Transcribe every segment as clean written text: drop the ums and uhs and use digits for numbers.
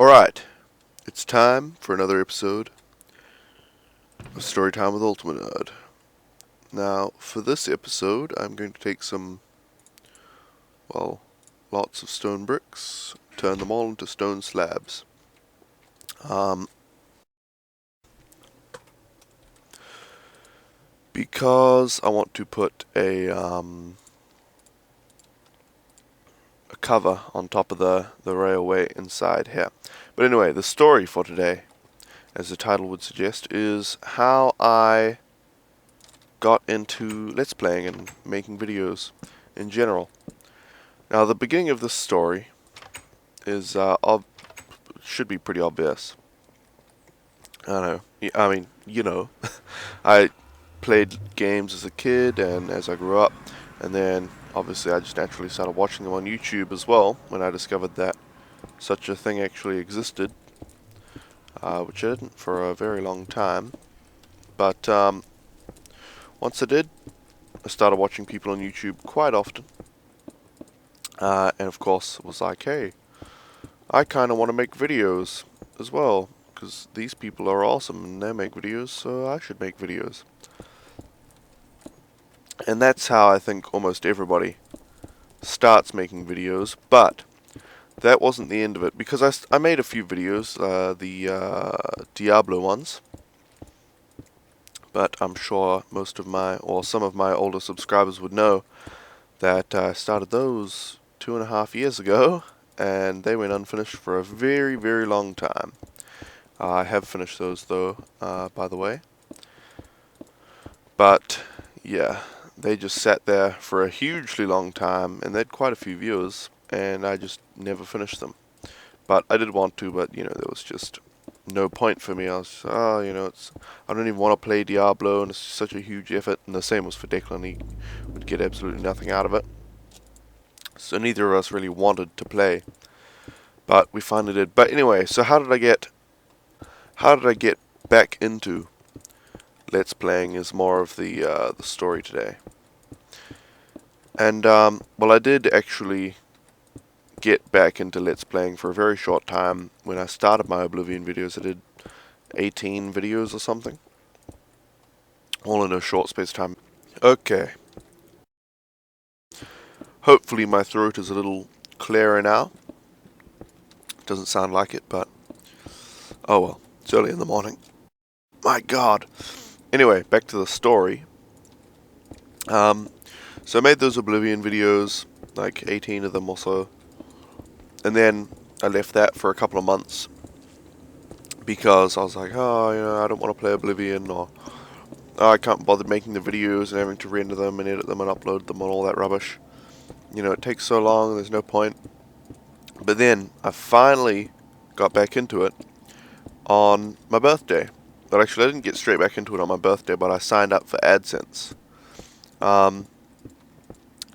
Alright, it's time for another episode of Storytime with UltimaN3rd. Now, for this episode, I'm going to take lots of stone bricks, turn them all into stone slabs. Because I want to put a cover on top of the railway inside here. But anyway, the story for today, as the title would suggest, is how I got into Let's Playing and making videos in general. Now, the beginning of this story is should be pretty obvious. I know. I mean, you know, I played games as a kid and as I grew up, and then obviously I just naturally started watching them on YouTube as well when I discovered that such a thing actually existed, which I didn't for a very long time. But once I did, I started watching people on YouTube quite often, and of course was like, hey, I kind of want to make videos as well, because these people are awesome and they make videos, so I should make videos. And that's how I think almost everybody starts making videos, but that wasn't the end of it, because I made a few videos, the Diablo ones, but I'm sure some of my older subscribers would know that I started those 2.5 years ago, and they went unfinished for a very, very long time. I have finished those though, by the way. But, yeah, they just sat there for a hugely long time, and they had quite a few viewers, and I just never finished them. But I did want to, but, you know, there was just no point for me. I was, I don't even want to play Diablo, and it's such a huge effort, and the same was for Declan. He would get absolutely nothing out of it. So neither of us really wanted to play, but we finally did. But anyway, so how did I get back into Let's Playing is more of the story today. And well, I did actually get back into Let's Playing for a very short time. When I started my Oblivion videos, I did 18 videos or something, all in a short space of time. Okay. Hopefully my throat is a little clearer now. Doesn't sound like it, but oh well, it's early in the morning. My God. Anyway, back to the story. So I made those Oblivion videos, like 18 of them or so, and then I left that for a couple of months because I was like, oh, I don't want to play Oblivion, or I can't bother making the videos and having to render them and edit them and upload them and all that rubbish. It takes so long, there's no point. But then I finally got back into it on my birthday. But actually, I didn't get straight back into it on my birthday, but I signed up for AdSense.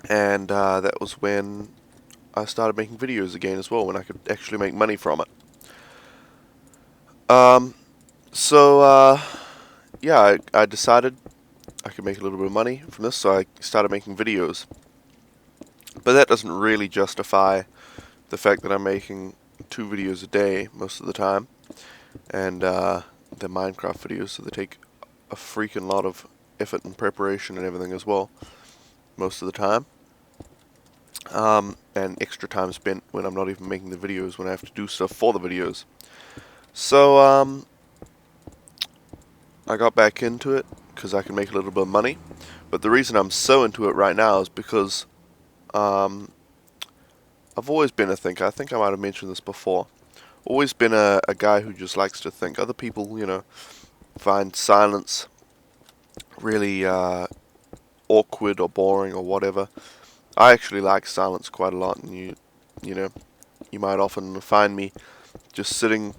And that was when I started making videos again as well, when I could actually make money from it. Yeah, I decided I could make a little bit of money from this, so I started making videos. But that doesn't really justify the fact that I'm making 2 videos a day most of the time. And they're Minecraft videos, so they take a freaking lot of effort and preparation and everything as well, most of the time. And extra time spent when I'm not even making the videos, when I have to do stuff for the videos. So, I got back into it because I can make a little bit of money. But the reason I'm so into it right now is because I've always been a thinker. I think I might have mentioned this before. Always been a guy who just likes to think. Other people, find silence really awkward or boring or whatever. I actually like silence quite a lot, and you might often find me just sitting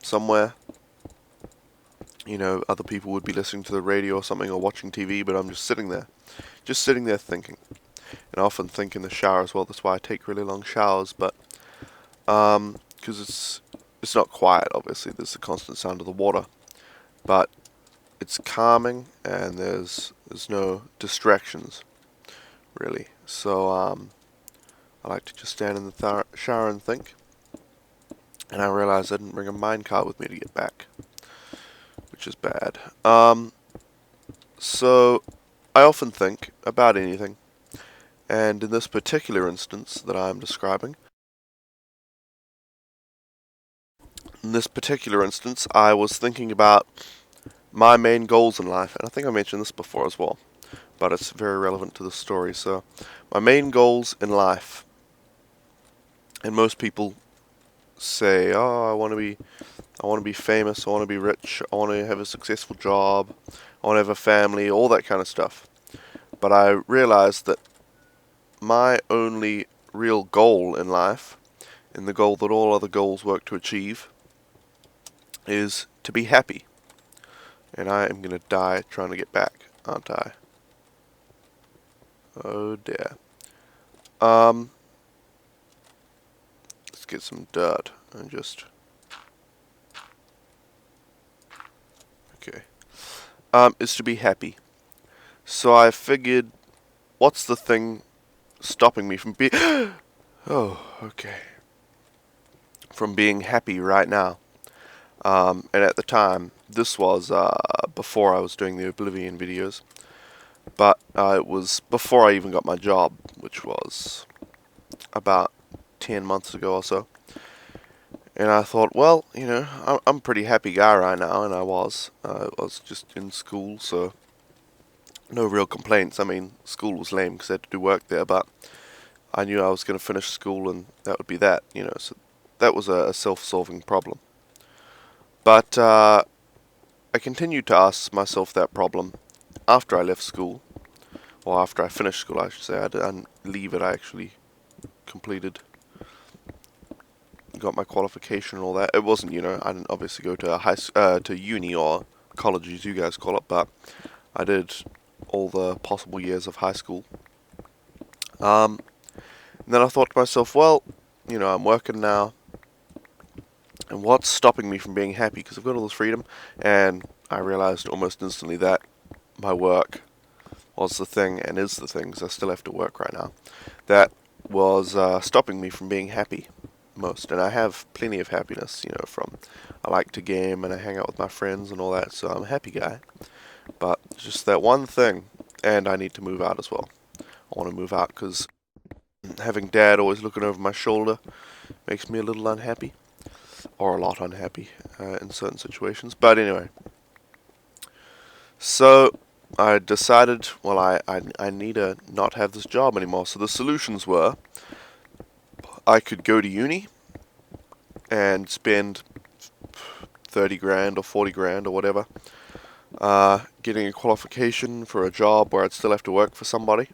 somewhere. Other people would be listening to the radio or something or watching TV, but I'm just sitting there thinking. And I often think in the shower as well. That's why I take really long showers, but because it's not quiet, obviously. There's the constant sound of the water, but it's calming and there's no distractions, really. So I like to just stand in the shower and think. And I realized I didn't bring a minecart with me to get back, which is bad. So I often think about anything, and in this particular instance that I'm describing, I was thinking about my main goals in life, and I think I mentioned this before as well, but it's very relevant to the story. So, my main goals in life, and most people say, "Oh, I want to be famous, I want to be rich, I want to have a successful job, I want to have a family, all that kind of stuff." But I realized that my only real goal in life, and the goal that all other goals work to achieve, is to be happy. And I am going to die trying to get back, aren't I? Oh dear. Let's get some dirt and just... Okay. Is to be happy. So I figured, what's the thing stopping me from being... Oh, okay. From being happy right now. And at the time, this was before I was doing the Oblivion videos. But it was before I even got my job, which was about 10 months ago or so. And I thought, well, you know, I'm a pretty happy guy right now, and I was. I was just in school, so no real complaints. I mean, school was lame because I had to do work there, but I knew I was going to finish school and that would be that, you know, so that was a self-solving problem. But I continued to ask myself that problem after I left school, or after I finished school, I should say. I didn't leave it, I actually completed, got my qualification and all that. It wasn't, you know, I didn't obviously go to to uni or college as you guys call it, but I did all the possible years of high school. And then I thought to myself, well, you know, I'm working now, and what's stopping me from being happy? Because I've got all this freedom, and I realized almost instantly that my work was the thing, and is the thing, because I still have to work right now, that was stopping me from being happy most. And I have plenty of happiness, you know, from I like to game and I hang out with my friends and all that, so I'm a happy guy. But just that one thing, and I need to move out as well. I want to move out because having dad always looking over my shoulder makes me a little unhappy, or a lot unhappy in certain situations. But anyway, so I decided, well, I need to not have this job anymore. So the solutions were, I could go to uni and spend 30 grand or 40 grand or whatever, getting a qualification for a job where I'd still have to work for somebody.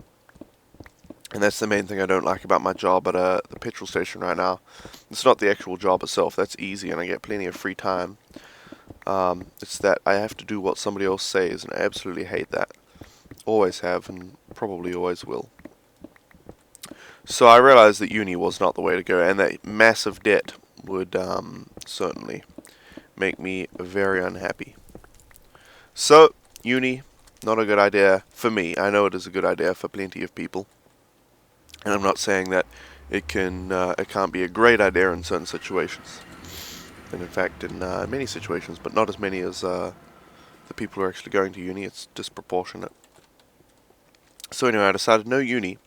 And that's the main thing I don't like about my job at the petrol station right now. It's not the actual job itself, that's easy and I get plenty of free time. It's that I have to do what somebody else says, and I absolutely hate that. Always have, and probably always will. So I realized that uni was not the way to go, and that massive debt would certainly make me very unhappy. So, uni, not a good idea for me. I know it is a good idea for plenty of people. And I'm not saying that it can't be a great idea in certain situations. And in fact, in many situations, but not as many as the people who are actually going to uni. It's disproportionate. So anyway, I decided no uni.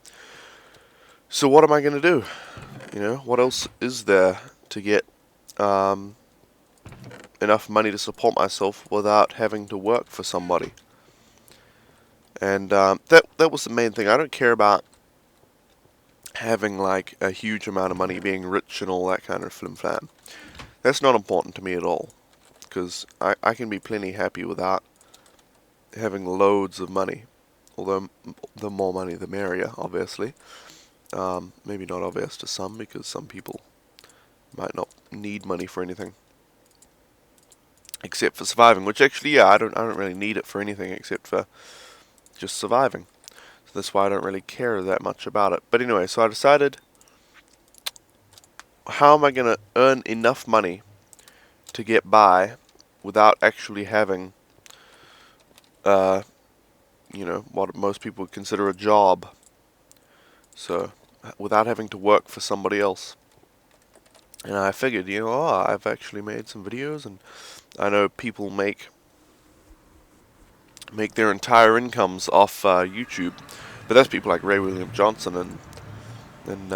So what am I going to do? You know, what else is there to get enough money to support myself without having to work for somebody? And that was the main thing. I don't care about having like a huge amount of money, being rich and all that kind of flim flam. That's not important to me at all, because I can be plenty happy without having loads of money. Although the more money the merrier, obviously. Maybe not obvious to some, because some people might not need money for anything except for surviving. Which actually, yeah, I don't really need it for anything except for just surviving. So that's why I don't really care that much about it. But anyway, so I decided, how am I going to earn enough money to get by without actually having, you know, what most people would consider a job. So, without having to work for somebody else. And I figured, I've actually made some videos, and I know people make their entire incomes off YouTube, but that's people like Ray William Johnson and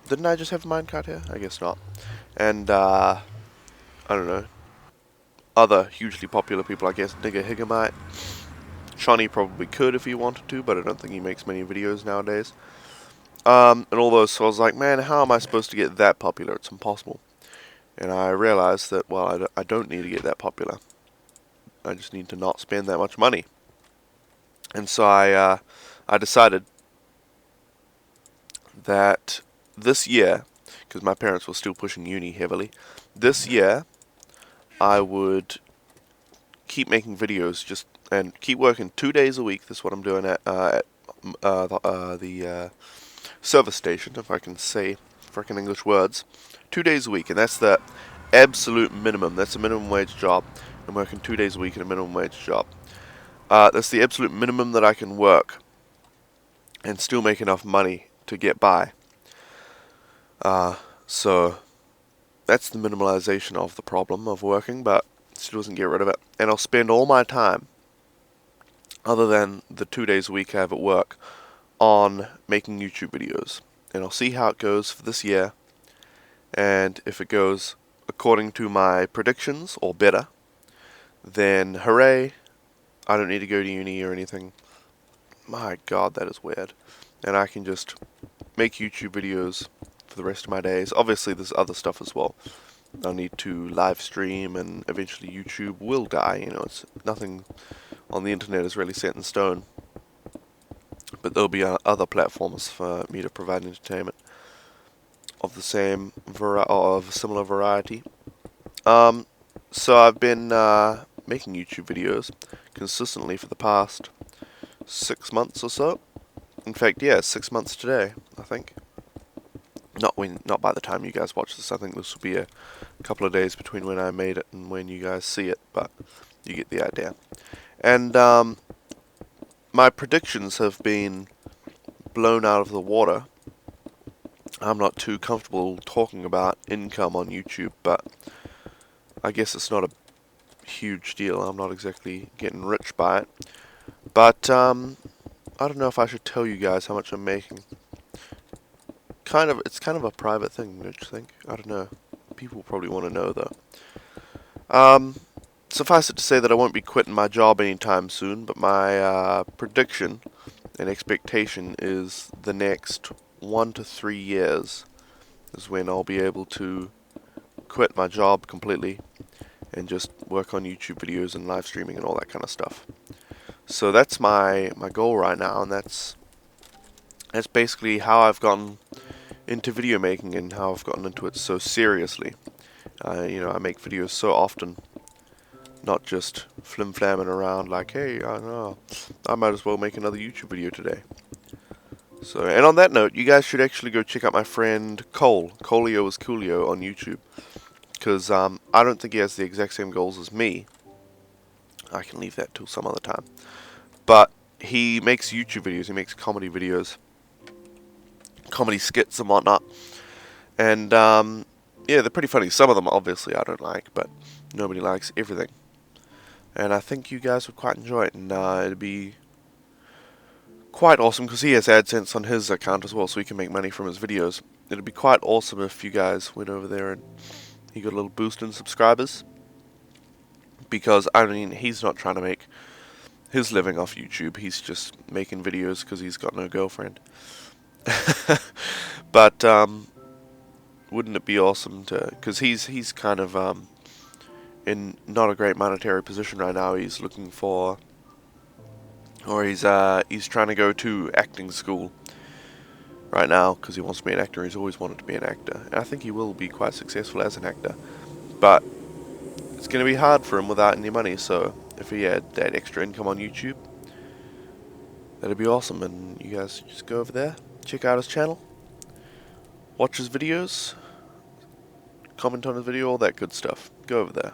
didn't I just have a minecart here? I guess not. And I don't know, other hugely popular people. I guess Digger Higamite. Shawnee probably could if he wanted to, but I don't think he makes many videos nowadays. And all those, so I was like, man, how am I supposed to get that popular? It's impossible. And I realized that, well, I don't need to get that popular. I just need to not spend that much money. And so I decided that this year, because my parents were still pushing uni heavily, this year I would keep making videos and keep working 2 days a week. That's what I'm doing at the service station, if I can say frickin' English words. 2 days a week, and that's the absolute minimum. That's a minimum wage job. I'm working 2 days a week in a minimum wage job. That's the absolute minimum that I can work and still make enough money to get by. So that's the minimalization of the problem of working, but it still doesn't get rid of it. And I'll spend all my time, other than the 2 days a week I have at work, on making YouTube videos. And I'll see how it goes for this year, and if it goes according to my predictions or better, then hooray, I don't need to go to uni or anything. My god, that is weird. And I can just make YouTube videos for the rest of my days. Obviously there's other stuff as well. I'll need to live stream, and eventually YouTube will die. It's nothing on the internet is really set in stone. But there'll be other platforms for me to provide entertainment of the same or of a similar variety. So I've been making YouTube videos consistently for the past 6 months or so. In fact, yeah, 6 months today, I think. Not by the time you guys watch this. I think this will be a couple of days between when I made it and when you guys see it, but you get the idea. And my predictions have been blown out of the water. I'm not too comfortable talking about income on YouTube, but I guess it's not a huge deal. I'm not exactly getting rich by it. But I don't know if I should tell you guys how much I'm making. It's kind of a private thing, don't you think? I don't know. People probably want to know, though. Suffice it to say that I won't be quitting my job anytime soon, but my prediction and expectation is the next 1 to 3 years is when I'll be able to quit my job completely and just work on YouTube videos and live streaming and all that kind of stuff. So that's my goal right now, and that's basically how I've gotten into video making and how I've gotten into it so seriously. I make videos so often, not just flim-flamming around like, hey, I know, I might as well make another YouTube video today. So, and on that note, you guys should actually go check out my friend Cole. Colio is Coolio on YouTube. Because I don't think he has the exact same goals as me. I can leave that till some other time. But he makes YouTube videos. He makes comedy videos. Comedy skits and whatnot. And, yeah, they're pretty funny. Some of them, obviously, I don't like. But nobody likes everything. And I think you guys would quite enjoy it. And it'd be quite awesome, because he has AdSense on his account as well, so he can make money from his videos. It'd be quite awesome if you guys went over there and he got a little boost in subscribers. Because, I mean, he's not trying to make his living off YouTube. He's just making videos because he's got no girlfriend. But, wouldn't it be awesome to... Because he's kind of in not a great monetary position right now. He's looking for... Or he's trying to go to acting school right now because he wants to be an actor. He's always wanted to be an actor. And I think he will be quite successful as an actor. But it's going to be hard for him without any money. So if he had that extra income on YouTube, that'd be awesome. And you guys just go over there, check out his channel, watch his videos, comment on his video, all that good stuff. Go over there.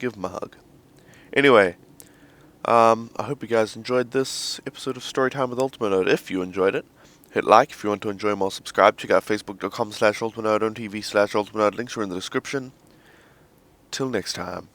Give him a hug. Anyway, I hope you guys enjoyed this episode of Storytime with UltimaN3rd. If you enjoyed it, Hit like if you want to enjoy more. Subscribe. Check out facebook.com/UltimaNRd, on TV/UltimaNRd. Links are in the description. Till next time.